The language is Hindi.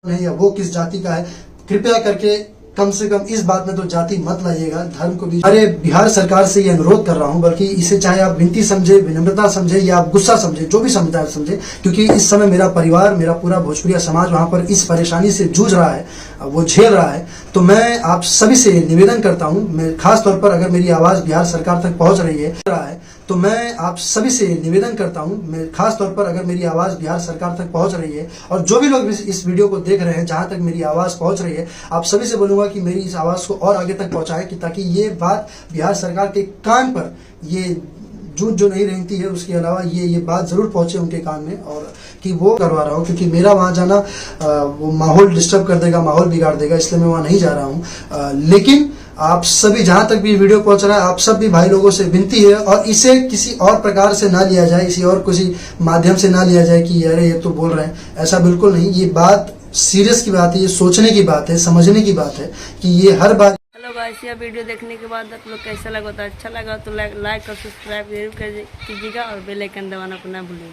है या वो किस जाति का है, कृपया करके कम से कम इस बात में तो जाति मत लाइएगा, धर्म को भी। अरे बिहार सरकार से ये अनुरोध कर रहा हूं, बल्कि इसे चाहे आप विनती समझे, विनम्रता समझे या आप गुस्सा समझे, जो भी समझता है समझे, क्योंकि इस समय मेरा परिवार, मेरा पूरा भोजपुरिया समाज वहां पर इस परेशानी से जूझ रहा है, वो झेल रहा है। तो मैं आप सभी से निवेदन करता हूं, मैं खास तौर पर अगर मेरी आवाज बिहार सरकार तक पहुंच रही है तो मैं आप सभी से निवेदन करता हूं, मैं खास तौर पर अगर मेरी आवाज बिहार सरकार तक पहुंच रही है, और जो भी लोग इस वीडियो को देख रहे हैं, जहां तक मेरी आवाज पहुंच रही है, आप सभी से बोलूंगा कि मेरी इस आवाज को और आगे तक पहुंचाएं, कि ताकि ये बात बिहार सरकार के कान पर, ये जूझ जो नहीं रहती है, उसके अलावा ये बात जरूर पहुंचे उनके कान में, और कि वो करवा रहा हूँ, क्योंकि मेरा वहां जाना वो माहौल डिस्टर्ब कर देगा, माहौल बिगाड़ देगा, इसलिए मैं वहां नहीं जा रहा हूँ। लेकिन आप सभी, जहां तक भी वीडियो पहुंच रहा है, आप सब भी भाई लोगों से विनती है, और इसे किसी और प्रकार से ना लिया जाए, इसी और किसी माध्यम से ना लिया जाए कि अरे ये तो बोल रहे हैं, ऐसा बिल्कुल नहीं। ये बात सीरियस की बात है, ये सोचने की बात है, समझने की बात है कि ये हर बात। हेलो गाइस, यह वीडियो देखने के बाद आप लोग कैसा लगा, तो अच्छा लगा तो लाइक और सब्सक्राइब जरूर कीजिएगा और बेल आइकन दबाना को ना भूलिएगा।